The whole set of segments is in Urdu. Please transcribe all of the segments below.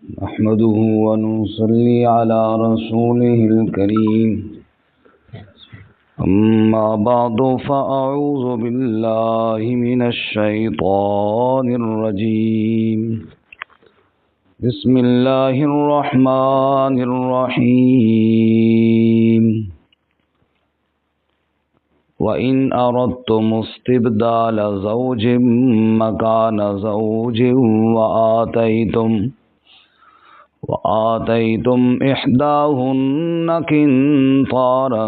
نحمده ونصلي على رسوله الكريم أما بعد فأعوذ بالله من الشيطان الرجيم بسم الله الرحمن الرحيم وَإِنْ أَرَدْتُمُ اسْتِبْدَالَ زَوْجٍ مَكَانَ زَوْجٍ وآتيتم إحداهن قنطارا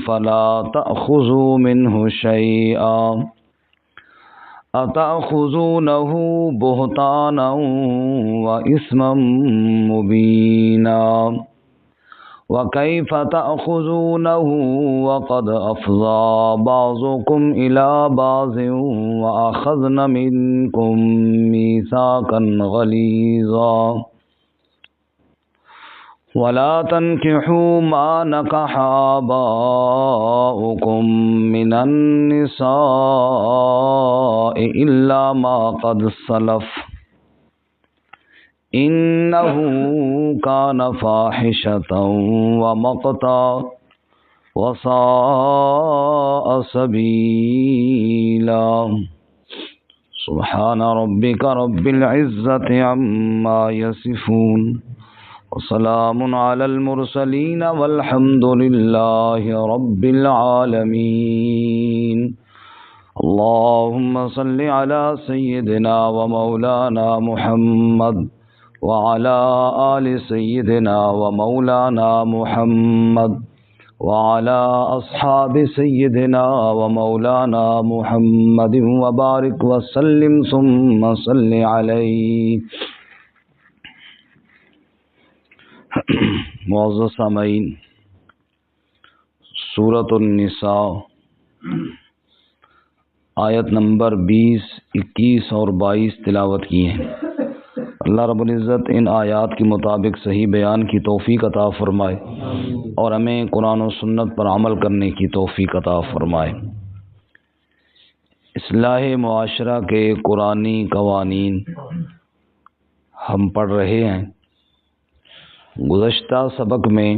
فلا تأخذوا منه شيئا أتأخذونه بهتانا وإثما مبينا وكيف تأخذونه وقد أفضى بعضكم إلى بعض وأخذن منكم ميثاقا غليظا ولا تنكحوا ما نكح آباؤكم من النساء إلا ما قد سلف إنه كان فاحشة ومقتا وساء سبيلا سبحان ربك رب العزة عما يصفون وسلام على المرسلين والحمد لله رب العالمين اللهم صل على سيدنا ومولانا محمد وعلى آل سيدنا ومولانا محمد وعلى أصحاب سيدنا ومولانا محمد وبارك وسلم ثم صل عليه. معزز سامعین، سورۃ النساء آیت نمبر 20، 21 اور 22 تلاوت کی ہیں. اللہ رب العزت ان آیات کے مطابق صحیح بیان کی توفیق عطا فرمائے اور ہمیں قرآن و سنت پر عمل کرنے کی توفیق عطا فرمائے. اصلاح معاشرہ کے قرآنی قوانین ہم پڑھ رہے ہیں. گزشتہ سبق میں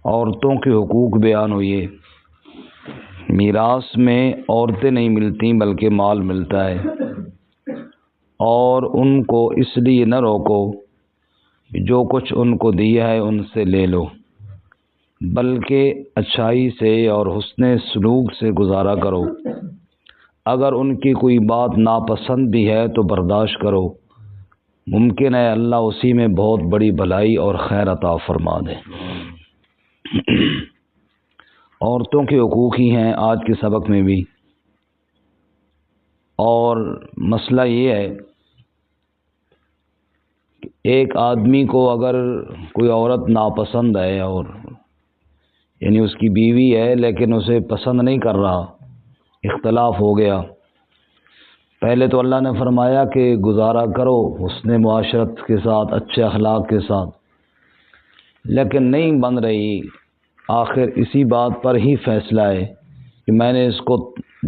عورتوں کے حقوق بیان ہوئے. میراث میں عورتیں نہیں ملتی بلکہ مال ملتا ہے، اور ان کو اس لیے نہ روکو جو کچھ ان کو دیا ہے ان سے لے لو، بلکہ اچھائی سے اور حسن سلوک سے گزارا کرو. اگر ان کی کوئی بات ناپسند بھی ہے تو برداشت کرو، ممکن ہے اللہ اسی میں بہت بڑی بھلائی اور خیر عطا فرما دے. عورتوں کے حقوق ہی ہیں آج کے سبق میں بھی، اور مسئلہ یہ ہے کہ ایک آدمی کو اگر کوئی عورت ناپسند ہے، اور یعنی اس کی بیوی ہے لیکن اسے پسند نہیں کر رہا، اختلاف ہو گیا، پہلے تو اللہ نے فرمایا کہ گزارا کرو حسن معاشرت کے ساتھ، اچھے اخلاق کے ساتھ، لیکن نہیں بن رہی. آخر اسی بات پر ہی فیصلہ ہے کہ میں نے اس کو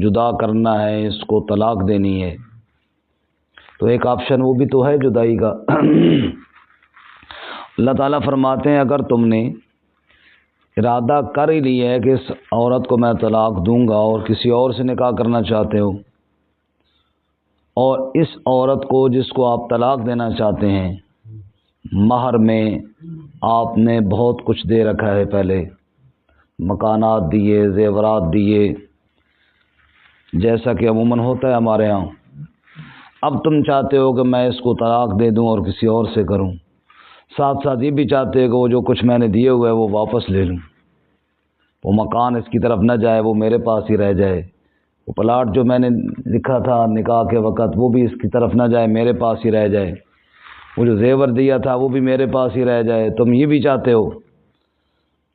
جدا کرنا ہے، اس کو طلاق دینی ہے. تو ایک آپشن وہ بھی تو ہے جدائی کا. اللہ تعالیٰ فرماتے ہیں اگر تم نے ارادہ کر ہی لیا ہے کہ اس عورت کو میں طلاق دوں گا اور کسی اور سے نکاح کرنا چاہتے ہو، اور اس عورت کو جس کو آپ طلاق دینا چاہتے ہیں مہر میں آپ نے بہت کچھ دے رکھا ہے، پہلے مکانات دیے، زیورات دیے، جیسا کہ عموماً ہوتا ہے ہمارے ہاں. اب تم چاہتے ہو کہ میں اس کو طلاق دے دوں اور کسی اور سے کروں، ساتھ ساتھ یہ بھی چاہتے ہو کہ وہ جو کچھ میں نے دیے ہوئے ہے وہ واپس لے لوں، وہ مکان اس کی طرف نہ جائے، وہ میرے پاس ہی رہ جائے، وہ پلاٹ جو میں نے لکھا تھا نکاح کے وقت وہ بھی اس کی طرف نہ جائے، میرے پاس ہی رہ جائے، وہ جو زیور دیا تھا وہ بھی میرے پاس ہی رہ جائے. تم یہ بھی چاہتے ہو؟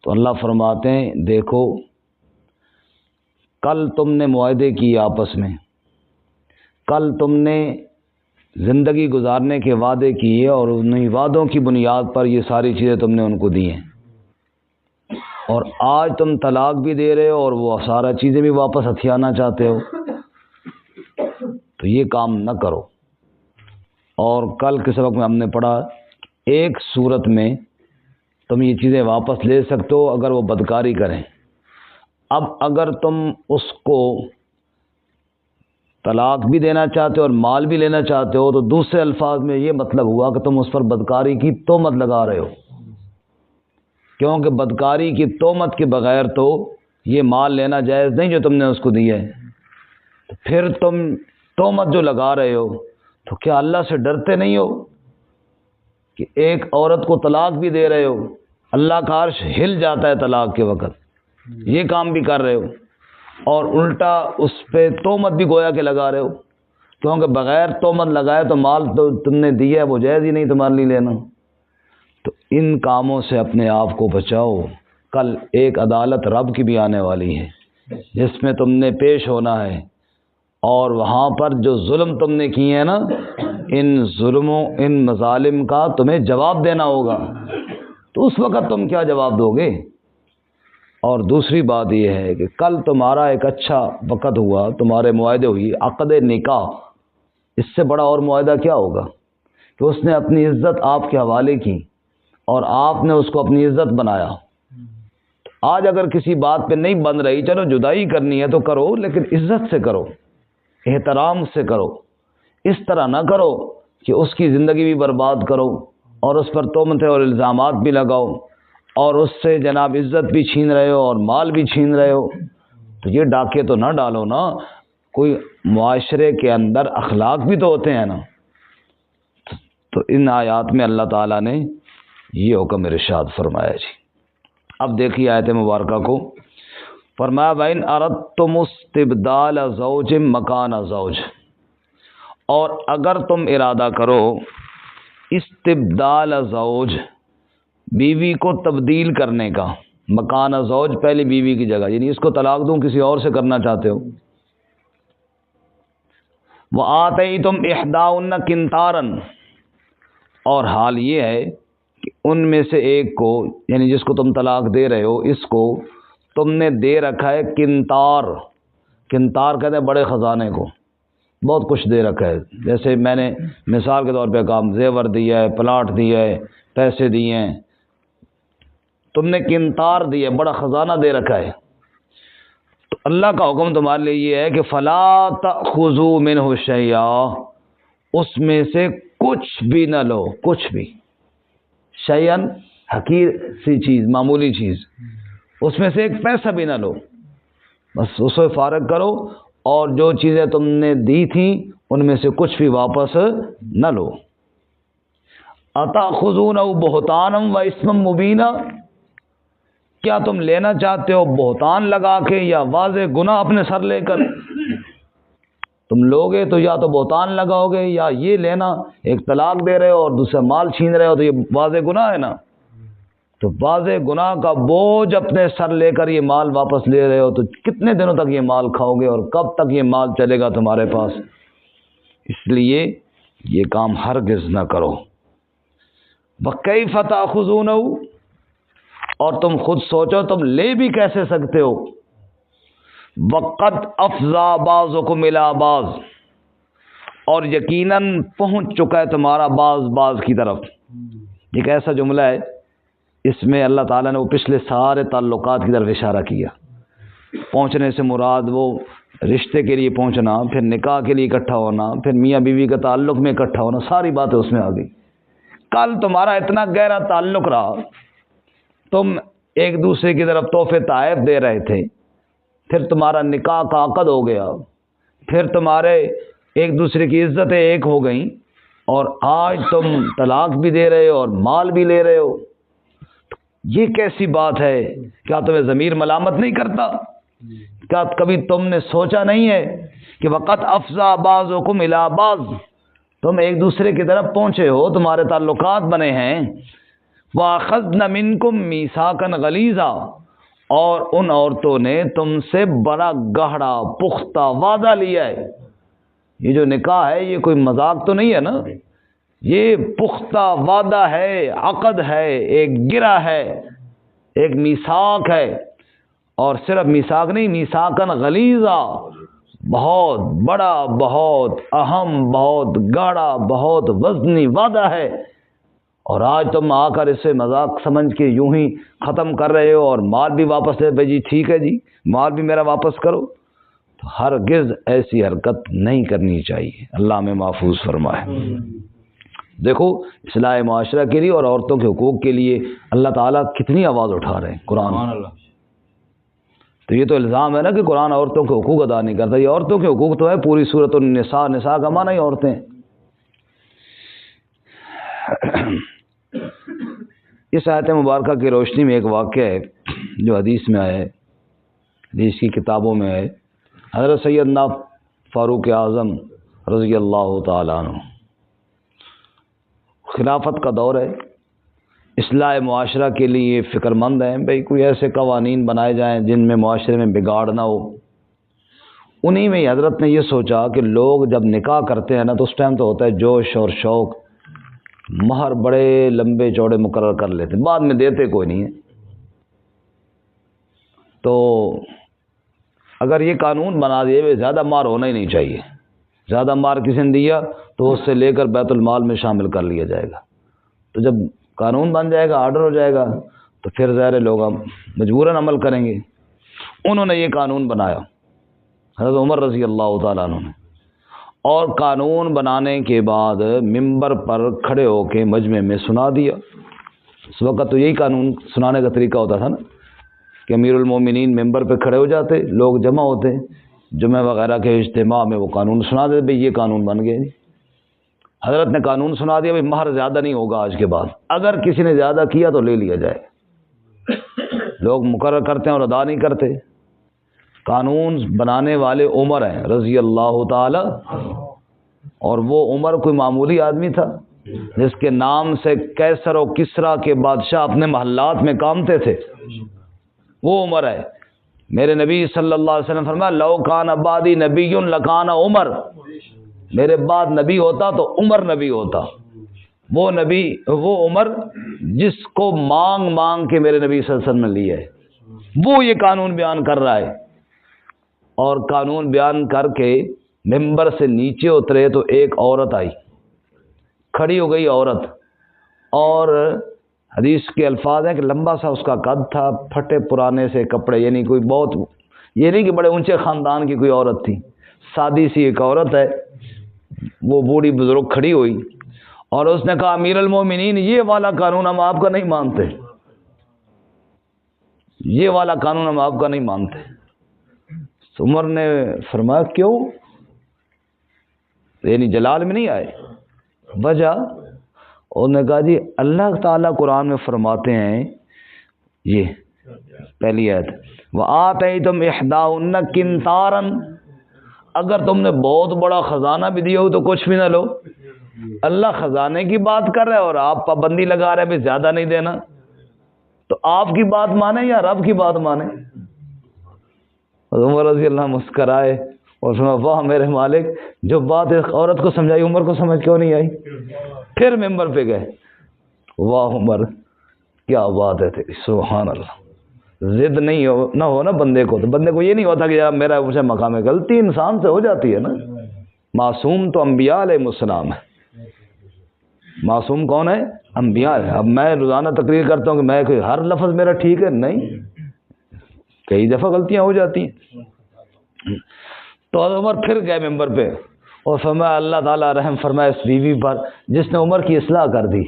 تو اللہ فرماتے ہیں دیکھو، کل تم نے معاہدے کیے آپس میں، کل تم نے زندگی گزارنے کے وعدے کیے، اور انہی وعدوں کی بنیاد پر یہ ساری چیزیں تم نے ان کو دی ہیں، اور آج تم طلاق بھی دے رہے ہو اور وہ سارا چیزیں بھی واپس ہتھیانا چاہتے ہو، تو یہ کام نہ کرو. اور کل کے سبق میں ہم نے پڑھا ایک صورت میں تم یہ چیزیں واپس لے سکتے ہو اگر وہ بدکاری کریں. اب اگر تم اس کو طلاق بھی دینا چاہتے ہو اور مال بھی لینا چاہتے ہو تو دوسرے الفاظ میں یہ مطلب ہوا کہ تم اس پر بدکاری کی تہمت لگا رہے ہو، کیونکہ بدکاری کی تہمت کے بغیر تو یہ مال لینا جائز نہیں جو تم نے اس کو دیا ہے. تو پھر تم تہمت جو لگا رہے ہو تو کیا اللہ سے ڈرتے نہیں ہو کہ ایک عورت کو طلاق بھی دے رہے ہو، اللہ کا عرش ہل جاتا ہے طلاق کے وقت، یہ کام بھی کر رہے ہو اور الٹا اس پہ تہمت بھی گویا کہ لگا رہے ہو، کیونکہ بغیر تہمت لگائے تو مال تو تم نے دیا ہے وہ جائز ہی نہیں تمہارے لیے لینا. تو ان کاموں سے اپنے آپ کو بچاؤ. کل ایک عدالت رب کی بھی آنے والی ہے جس میں تم نے پیش ہونا ہے، اور وہاں پر جو ظلم تم نے کیے ہیں نا، ان ظلموں ان مظالم کا تمہیں جواب دینا ہوگا. تو اس وقت تم کیا جواب دو گے؟ اور دوسری بات یہ ہے کہ کل تمہارا ایک اچھا وقت ہوا، تمہارے معاہدے ہوئی، عقد نکاح. اس سے بڑا اور معاہدہ کیا ہوگا کہ اس نے اپنی عزت آپ کے حوالے کی اور آپ نے اس کو اپنی عزت بنایا. آج اگر کسی بات پہ نہیں بن رہی، چلو جدائی کرنی ہے تو کرو، لیکن عزت سے کرو، احترام سے کرو. اس طرح نہ کرو کہ اس کی زندگی بھی برباد کرو اور اس پر تہمتیں اور الزامات بھی لگاؤ اور اس سے جناب عزت بھی چھین رہے ہو اور مال بھی چھین رہے ہو. تو یہ ڈاکے تو نہ ڈالو نا. کوئی معاشرے کے اندر اخلاق بھی تو ہوتے ہیں نا. تو ان آیات میں اللہ تعالیٰ نے یہ حکم ارشاد فرمایا جی. اب دیکھیے آیت مبارکہ کو. فرمایا وَإِنْ أَرَدْتُمُ اسْتِبْدَالَ زَوْجٍ مَكَانَ زَوْجٍ، اور اگر تم ارادہ کرو استبدال زوج، بیوی کو تبدیل کرنے کا، مکان زوج پہلی بیوی کی جگہ، یعنی اس کو طلاق دوں کسی اور سے کرنا چاہتے ہو. وَآتَيْتُمْ إِحْدَاهُنَّ قِنْطَارًا، اور حال یہ ہے کہ ان میں سے ایک کو، یعنی جس کو تم طلاق دے رہے ہو، اس کو تم نے دے رکھا ہے قنطار. قنطار کہتے ہیں بڑے خزانے کو، بہت کچھ دے رکھا ہے. جیسے میں نے مثال کے طور پہ کام زیور دیا ہے، پلاٹ دیا ہے، پیسے دیے ہیں، تم نے قنطار دیا ہے، بڑا خزانہ دے رکھا ہے. تو اللہ کا حکم تمہارے لیے یہ ہے کہ فلا تأخذوا منہ شیئا، اس میں سے کچھ بھی نہ لو، کچھ بھی. شیئن حقیر سی چیز، معمولی چیز، اس میں سے ایک پیسہ بھی نہ لو، بس اسے فارغ کرو اور جو چیزیں تم نے دی تھیں ان میں سے کچھ بھی واپس نہ لو. اتاخذونہ بہتانا و اسما مبینا، کیا تم لینا چاہتے ہو بہتان لگا کے یا واضح گناہ اپنے سر لے کر؟ تم لوگے تو یا تو بہتان لگاؤ گے یا یہ لینا، ایک طلاق دے رہے ہو اور دوسرا مال چھین رہے ہو، تو یہ واضح گناہ ہے نا. تو واضح گناہ کا بوجھ اپنے سر لے کر یہ مال واپس لے رہے ہو، تو کتنے دنوں تک یہ مال کھاؤ گے اور کب تک یہ مال چلے گا تمہارے پاس؟ اس لیے یہ کام ہرگز نہ کرو. وَكَيْفَ تَأْخُذُونَهُ، اور تم خود سوچو تم لے بھی کیسے سکتے ہو. وَقَدْ أَفْضَىٰ بَعْضُكُمْ إِلَىٰ بَعْضٍ، اور یقیناً پہنچ چکا ہے تمہارا بعض کی طرف. ایک ایسا جملہ ہے، اس میں اللہ تعالیٰ نے وہ پچھلے سارے تعلقات کی طرف اشارہ کیا. پہنچنے سے مراد وہ رشتے کے لیے پہنچنا، پھر نکاح کے لیے اکٹھا ہونا، پھر میاں بیوی کا تعلق میں اکٹھا ہونا، ساری باتیں اس میں آ گئی. کل تمہارا اتنا گہرا تعلق رہا، تم ایک دوسرے کی طرف تحفے تحائف دے رہے تھے، پھر تمہارا نکاح کا عقد ہو گیا، پھر تمہارے ایک دوسرے کی عزتیں ایک ہو گئیں، اور آج تم طلاق بھی دے رہے ہو اور مال بھی لے رہے ہو. یہ کیسی بات ہے؟ کیا تمہیں ضمیر ملامت نہیں کرتا؟ کیا کبھی تم نے سوچا نہیں ہے کہ وقت افضا بعضکم الی بعض، تم ایک دوسرے کی طرف پہنچے ہو، تمہارے تعلقات بنے ہیں. واخذن منکم میثاقا غلیظا، اور ان عورتوں نے تم سے بڑا گہرا پختہ وعدہ لیا ہے. یہ جو نکاح ہے یہ کوئی مذاق تو نہیں ہے نا، یہ پختہ وعدہ ہے، عقد ہے، ایک گرہ ہے، ایک میثاق ہے. اور صرف میثاق نہیں، میثاقا غلیظا، بہت بڑا، بہت اہم، بہت گاڑا، بہت وزنی وعدہ ہے، اور آج تم آ کر اسے مذاق سمجھ کے یوں ہی ختم کر رہے ہو، اور مال بھی واپس لے بھائی جی ٹھیک ہے جی مال بھی میرا واپس کرو۔ تو ہرگز ایسی حرکت نہیں کرنی چاہیے، اللہ ہمیں محفوظ فرمائے۔ دیکھو اصلاح معاشرہ کے لیے اور عورتوں کے حقوق کے لیے اللہ تعالیٰ کتنی آواز اٹھا رہے ہیں قرآن۔ تو یہ تو الزام ہے نا کہ قرآن عورتوں کے حقوق ادا نہیں کرتا، یہ عورتوں کے حقوق تو ہے، پوری سورۃ النساء، نساء کا معنی ہی عورتیں۔ اس آیت مبارکہ کی روشنی میں ایک واقعہ ہے جو حدیث میں آیا ہے، حدیث کی کتابوں میں ہے۔ حضرت سیدنا فاروق اعظم رضی اللہ تعالیٰ عنہ، خلافت کا دور ہے، اصلاح معاشرہ کے لیے فکر مند ہیں، بھئی کوئی ایسے قوانین بنائے جائیں جن میں معاشرے میں بگاڑ نہ ہو۔ انہی میں حضرت نے یہ سوچا کہ لوگ جب نکاح کرتے ہیں نا تو اس ٹائم تو ہوتا ہے جوش اور شوق، مہر بڑے لمبے چوڑے مقرر کر لیتے، بعد میں دیتے کوئی نہیں ہے۔ تو اگر یہ قانون بنا دیے زیادہ مہر ہونا ہی نہیں چاہیے، زیادہ مہر کسی نے دیا تو اس سے لے کر بیت المال میں شامل کر لیا جائے گا۔ تو جب قانون بن جائے گا، آرڈر ہو جائے گا، تو پھر ظاہر لوگ مجبوراً عمل کریں گے۔ انہوں نے یہ قانون بنایا، حضرت عمر رضی اللہ تعالیٰ عنہ نے، اور قانون بنانے کے بعد ممبر پر کھڑے ہو کے مجمع میں سنا دیا۔ اس وقت تو یہی قانون سنانے کا طریقہ ہوتا تھا نا کہ امیر المومنین ممبر پہ کھڑے ہو جاتے، لوگ جمع ہوتے، جمعہ وغیرہ کے اجتماع میں وہ قانون سنا دیتے، بھئی یہ قانون بن گئے۔ حضرت نے قانون سنا دیا، بھئی مہر زیادہ نہیں ہوگا آج کے بعد، اگر کسی نے زیادہ کیا تو لے لیا جائے۔ لوگ مقرر کرتے ہیں اور ادا نہیں کرتے۔ قانون بنانے والے عمر ہیں رضی اللہ تعالی، اور وہ عمر کوئی معمولی آدمی تھا جس کے نام سے کیسر و کسریٰ کے بادشاہ اپنے محلات میں کامتے تھے، وہ عمر ہے۔ میرے نبی صلی اللہ علیہ وسلم فرمایا لو کان بعدی نبی لکان عمر، میرے بعد نبی ہوتا تو عمر نبی ہوتا۔ وہ نبی، وہ عمر جس کو مانگ مانگ کے میرے نبی صلی اللہ علیہ وسلم نے لیا ہے، وہ یہ قانون بیان کر رہا ہے۔ اور قانون بیان کر کے ممبر سے نیچے اترے تو ایک عورت آئی، کھڑی ہو گئی عورت، اور حدیث کے الفاظ ہیں کہ لمبا سا اس کا قد تھا، پھٹے پرانے سے کپڑے، یعنی کوئی بہت، یہ نہیں کہ بڑے اونچے خاندان کی کوئی عورت تھی، سادی سی ایک عورت ہے۔ وہ بوڑھی بزرگ کھڑی ہوئی اور اس نے کہا امیر المومنین یہ والا قانون ہم آپ کا نہیں مانتے، یہ والا قانون ہم آپ کا نہیں مانتے۔ عمر نے فرمایا کیوں؟ یعنی جلال میں نہیں آئے، وجہ انہوں نے کہا جی اللہ تعالیٰ قرآن میں فرماتے ہیں، یہ پہلی آیت، وَآتَيْتُمْ إِحْدَاهُنَّ قِنْطَارًا، اگر تم نے بہت بڑا خزانہ بھی دیا ہو تو کچھ بھی نہ لو۔ اللہ خزانے کی بات کر رہے ہیں اور آپ پابندی لگا رہے ہیں بھی زیادہ نہیں دینا، تو آپ کی بات مانیں یا رب کی بات مانیں؟ عمر رضی اللہ مسکرائے اور سنا واہ میرے مالک، جو بات ایک عورت کو سمجھائی عمر کو سمجھ کیوں نہیں آئی؟ پھر ممبر پہ گئے، واہ عمر کیا بات ہے تیری، سبحان اللہ۔ ضد نہیں ہو نہ ہو نا بندے کو، تو بندے کو یہ نہیں ہوتا کہ یار میرا اسے مقام ہے، غلطی انسان سے ہو جاتی ہے نا۔ معصوم تو انبیاء علیہ السلام ہے، معصوم کون ہے؟ انبیاء ہے۔ اب میں روزانہ تقریر کرتا ہوں کہ میں کوئی ہر لفظ میرا ٹھیک ہے، نہیں، کئی دفعہ غلطیاں ہو جاتی ہیں۔ تو عمر پھر گئے ممبر پہ اور فرمایا اللہ تعالیٰ رحم فرمائے اس بیوی پر جس نے عمر کی اصلاح کر دی۔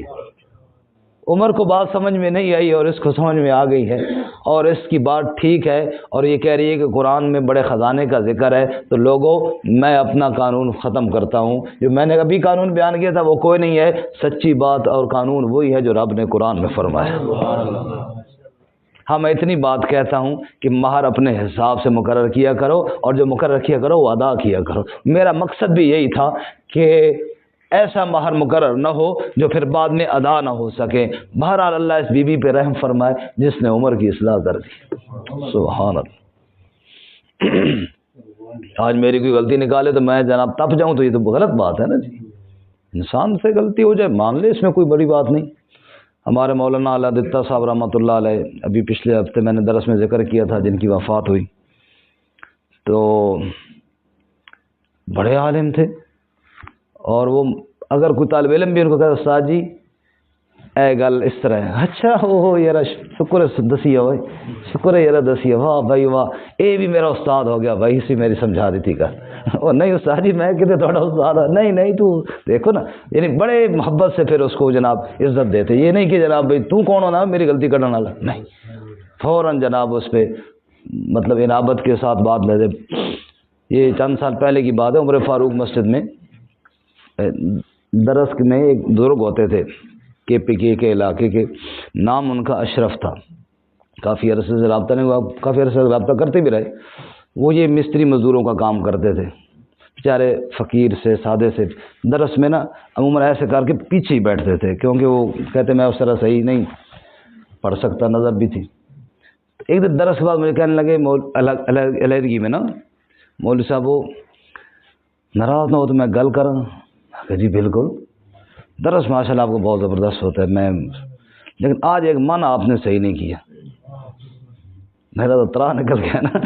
عمر کو بات سمجھ میں نہیں آئی اور اس کو سمجھ میں آ گئی ہے، اور اس کی بات ٹھیک ہے، اور یہ کہہ رہی ہے کہ قرآن میں بڑے خزانے کا ذکر ہے، تو لوگوں میں اپنا قانون ختم کرتا ہوں، جو میں نے ابھی قانون بیان کیا تھا وہ کوئی نہیں ہے، سچی بات اور قانون وہی ہے جو رب نے قرآن میں فرمایا۔ ہاں میں اتنی بات کہتا ہوں کہ مہر اپنے حساب سے مقرر کیا کرو، اور جو مقرر کیا کرو وہ ادا کیا کرو۔ میرا مقصد بھی یہی تھا کہ ایسا مہر مقرر نہ ہو جو پھر بعد میں ادا نہ ہو سکے۔ بہرحال اللہ اس بی بی پہ رحم فرمائے جس نے عمر کی اصلاح کر دی، سبحان اللہ۔ آج میری کوئی غلطی نکالے تو میں جناب تپ جاؤں تو یہ تو غلط بات ہے نا جی۔ انسان سے غلطی ہو جائے مان لے، اس میں کوئی بڑی بات نہیں۔ ہمارے مولانا اعلیٰ دتہ صاحب رحمۃ اللہ علیہ، ابھی پچھلے ہفتے میں نے درس میں ذکر کیا تھا، جن کی وفات ہوئی، تو بڑے عالم تھے، اور وہ اگر کوئی طالب علم بھی ان کو کہتا استاد جی اے گل اس طرح ہے، اچھا ہو یار شکر ہے دسیا بھائی، شکر ہے یار دسیا، واہ بھائی واہ، اے بھی میرا استاد ہو گیا بھائی، اسی میری سمجھا دی تھی گل، اور نہیں استاد جی میں کہتے تھوڑا استاد ہے، نہیں تو دیکھو نا، یعنی بڑے محبت سے پھر اس کو جناب عزت دیتے، یہ نہیں کہ جناب بھائی تو کون ہونا میری غلطی کرنے والا، نہیں، فوراً جناب اس پہ مطلب انابت کے ساتھ بات لے دے۔ یہ چند سال پہلے کی بات ہے، عمر فاروق مسجد میں درس میں ایک بزرگ ہوتے تھے کے پی کے علاقے کے، نام ان کا اشرف تھا، کافی عرصے سے رابطہ نہیں ہوا، کافی عرصے سے رابطہ کرتے بھی رہے۔ وہ یہ مستری مزدوروں کا کام کرتے تھے، بیچارے فقیر سے سادے سے، درس میں نا عموماً ایسے کر کے پیچھے ہی بیٹھتے تھے، کیونکہ وہ کہتے میں اس طرح صحیح نہیں پڑھ سکتا، نظر بھی تھی۔ ایک دن درس کے بعد مجھے کہنے لگے علیحدگی میں نا، مولوی صاحب وہ ناراض نہ ہو تو میں گل کراں؟ کہ جی بالکل، درس ماشاء اللہ آپ کو بہت زبردست ہوتا ہے، لیکن آج ایک معنی آپ نے صحیح نہیں کیا۔ میرا تو ترا نکل گیا نا،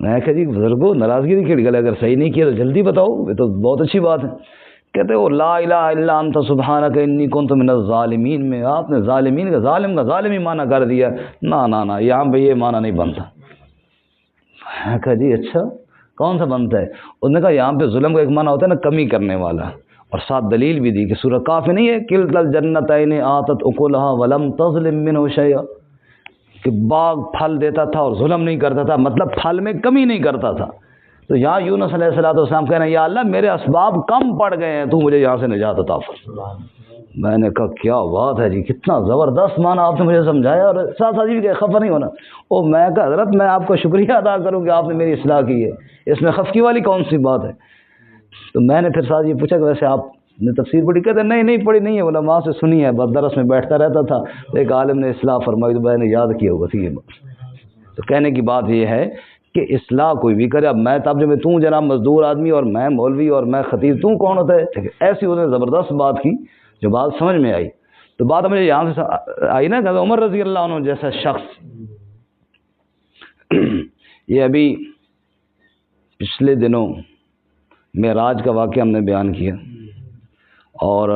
میں کہا جی بزرگو ناراضگی کی کیڑی گل ہے، اگر صحیح نہیں کیا تو جلدی بتاؤ، یہ تو بہت اچھی بات ہے۔ کہتے وہ لا الہ الا انت سبحانک انی کنت من الظالمین میں آپ نے ظالمین کا ظالم کا ظالمی معنی کر دیا، نہ یہاں پہ یہ معنی نہیں بنتا۔ میں کہا جی اچھا کون سا بنتا ہے؟ انہوں نے کہا یہاں پہ ظلم کا ایک معنی ہوتا ہے نا کمی کرنے والا، اور ساتھ دلیل بھی دی کہ سورہ کاف نہیں ہے کلتا الجنتین آتت اکلھا ولم تظلم منہ شیئا، کہ باغ پھل دیتا تھا اور ظلم نہیں کرتا تھا، مطلب پھل میں کمی نہیں کرتا تھا۔ تو یہاں یونس علیہ السلام کہنا یا اللہ میرے اسباب کم پڑ گئے ہیں، تو مجھے یہاں سے نجات عطا فرما۔ میں نے کہا کیا بات ہے جی، کتنا زبردست معنی آپ نے مجھے سمجھایا، اور ساتھ ساتھ بھی کہ خفا نہیں ہونا۔ او میں کہا حضرت میں آپ کا شکریہ ادا کروں کہ آپ نے میری اصلاح کی ہے، اس میں خفگی والی کون سی بات ہے؟ تو میں نے پھر ساتھ یہ پوچھا کہ ویسے آپ نے تفسیر پڑھی؟ کہتے نہیں پڑھی نہیں ہے، بولا ماں سے سنی ہے، بس درس میں بیٹھتا رہتا تھا، ایک عالم نے اصلاح فرمائی تو میں نے یاد کیا ہوگا تھی یہ بات۔ تو کہنے کی بات یہ ہے کہ اصلاح کوئی بھی کرے، اب میں تب جب تو جناب مزدور آدمی اور میں مولوی اور میں خطیب، تو کون ہوتا ہے؟ ایسی انہوں نے زبردست بات کی جو بات سمجھ میں آئی۔ تو بات مجھے یہاں سے آئی نا کہ عمر رضی اللہ عنہ جیسا شخص، یہ ابھی پچھلے دنوں معراج کا واقعہ ہم نے بیان کیا، اور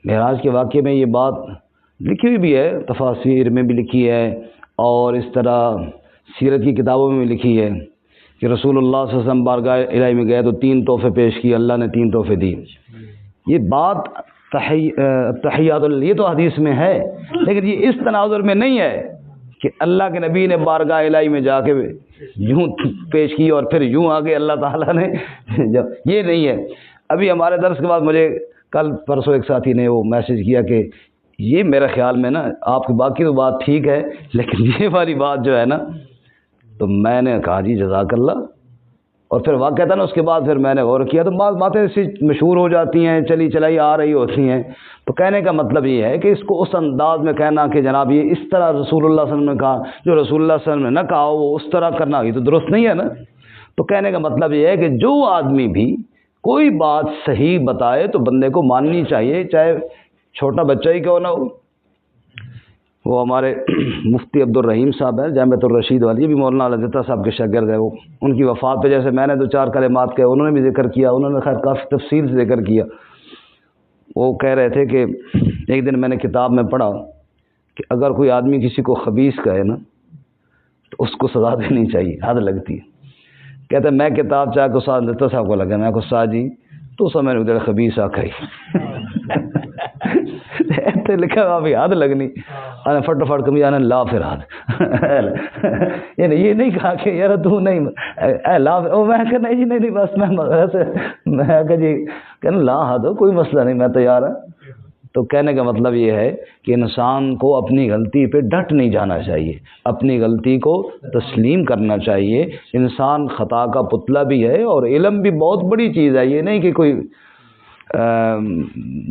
معراج کے واقعے میں یہ بات لکھی ہوئی بھی ہے، تفاسیر میں بھی لکھی ہے، اور اس طرح سیرت کی کتابوں میں بھی لکھی ہے کہ رسول اللہ صلی اللہ علیہ وسلم بارگاہ الہی میں گئے تو 3 تحفے پیش کیے، اللہ نے 3 تحفے دیے۔ یہ بات تحیات یہ تو حدیث میں ہے، لیکن یہ اس تناظر میں نہیں ہے کہ اللہ کے نبی نے بارگاہ الہی میں جا کے یوں پیش کی اور پھر یوں آگے اللہ تعالیٰ نے یہ نہیں ہے۔ ابھی ہمارے درس کے بعد مجھے کل پرسوں ایک ساتھی نے وہ میسج کیا کہ یہ میرے خیال میں نا آپ کی باقی تو بات ٹھیک ہے، لیکن یہ والی بات جو ہے نا، تو میں نے کہا جی جزاک اللہ، اور پھر واقعہ تھا نا اس کے بعد پھر میں نے غور کیا تو باتیں ایسی مشہور ہو جاتی ہیں، چلی چلائی آ رہی ہوتی ہیں۔ تو کہنے کا مطلب یہ ہے کہ اس کو اس انداز میں کہنا کہ جناب یہ اس طرح رسول اللہ صلی اللہ علیہ وسلم نے کہا، جو رسول اللہ صلی اللہ علیہ وسلم نے نہ کہا وہ اس طرح کرنا، یہ تو درست نہیں ہے نا۔ تو کہنے کا مطلب یہ ہے کہ جو آدمی بھی کوئی بات صحیح بتائے تو بندے کو ماننی چاہیے، چاہے چھوٹا بچہ ہی کیوں نہ ہو۔ وہ ہمارے مفتی عبد الرحیم صاحب ہیں جامعۃ الرشید والی، یہ بھی مولانا لطیفہ صاحب کے شاگرد ہیں، وہ ان کی وفات پہ جیسے میں نے 2-4 کلمات کہے، انہوں نے بھی ذکر کیا، انہوں نے خیر کافی تفصیل سے ذکر کیا۔ وہ کہہ رہے تھے کہ ایک دن میں نے کتاب میں پڑھا کہ اگر کوئی آدمی کسی کو خبیث کہے نا تو اس کو سزا دینی چاہیے، حد لگتی ہے۔ کہتے ہیں میں کتاب چاہ کے استاد لطیفہ صاحب کو لگا، میں کو استاد جی تو سمے نے خبیث آکھائی لکھا ہوا بھی حد لگنی، فٹ کمی آنے لا پھر حد یعنی یہ نہیں کہا کہ یار تو نہیں لا، میں کہ نہیں جی نہیں بس میں کہ جی کہنا لا حد ہو، کوئی مسئلہ نہیں، میں تیار ہوں۔ تو کہنے کا مطلب یہ ہے کہ انسان کو اپنی غلطی پہ ڈٹ نہیں جانا چاہیے، اپنی غلطی کو تسلیم کرنا چاہیے۔ انسان خطا کا پتلا بھی ہے، اور علم بھی بہت بڑی چیز ہے، یہ نہیں کہ کوئی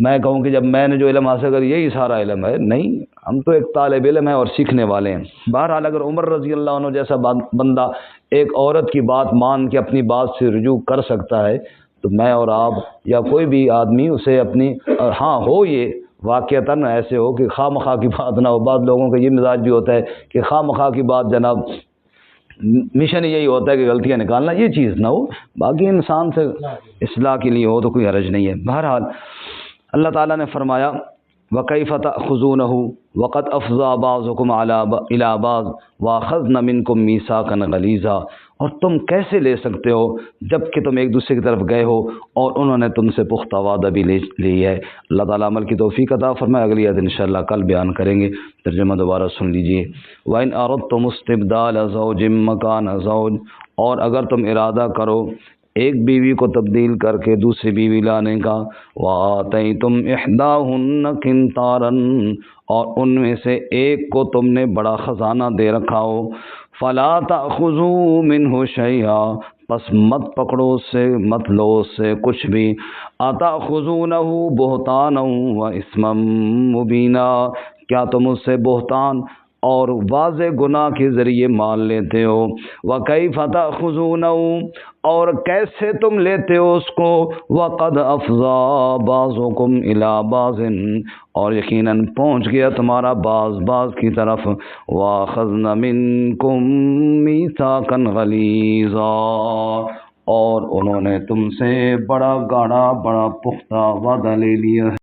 میں کہوں کہ جب میں نے جو علم حاصل کر یہی سارا علم ہے، نہیں، ہم تو ایک طالب علم ہیں اور سیکھنے والے ہیں۔ بہرحال اگر عمر رضی اللہ عنہ جیسا بندہ ایک عورت کی بات مان کے اپنی بات سے رجوع کر سکتا ہے تو میں اور آپ یا کوئی بھی آدمی اسے اپنی، ہاں ہو یہ واقعتاً ایسے ہو کہ خواہ مخواہ کی بات نہ ہو۔ بعض لوگوں کا یہ مزاج بھی ہوتا ہے کہ خواہ مخواہ کی بات جناب مشن یہی ہوتا ہے کہ غلطیاں نکالنا، یہ چیز نہ ہو، باقی انسان سے اصلاح کے لیے ہو تو کوئی حرج نہیں ہے۔ بہرحال اللہ تعالیٰ نے فرمایا وَكَيْفَ تَأْخُذُونَهُ وَقَدْ أَفْضَىٰ بَعْضُكُمْ إِلَىٰ بَعْضٍ وَأَخَذْنَ مِنكُم مِّيثَاقًا غَلِيظًا، اور تم کیسے لے سکتے ہو جب کہ تم ایک دوسرے کی طرف گئے ہو اور انہوں نے تم سے پختہ وعدہ بھی لی ہے۔ اللہ تعالیٰ عمل کی توفیق عطا فرمائے۔ اگلی آیت انشاءاللہ کل بیان کریں گے، ترجمہ دوبارہ سن لیجئے۔ وَإِنْ أَرَدتُّمُ اسْتِبْدَالَ زَوْجٍ مَّكَانَ زَوْجٍ، اور اگر تم ارادہ کرو ایک بیوی کو تبدیل کر کے دوسری بیوی لانے کا، وَآتَيْتُمْ إِحْدَاهُنَّ قِنْطَارًا، اور ان میں سے ایک کو تم نے بڑا خزانہ دے رکھا ہو، فَلَا تَأْخُذُوا مِنْهُ شَيْئًا، پس مت پکڑو اس سے، مت لو اس سے کچھ بھی، أَتَأْخُذُونَهُ بُهْتَانًا وَإِثْمًا مُبِينًا، کیا تم اس سے بہتان اور واضح گناہ کے ذریعے مال لیتے ہو، وَكَيْفَ تَأْخُذُونَهُ، اور کیسے تم لیتے ہو اس کو، وَقَدْ أَفْضَىٰ بَعْضُكُمْ إِلَىٰ بَعْضٍ، اور یقیناً پہنچ گیا تمہارا بعض کی طرف، وَأَخَذْنَ مِنكُم مِّيثَاقًا غَلِيظًا، اور انہوں نے تم سے بڑا گاڑا، بڑا پختہ وعدہ لے لیا ہے۔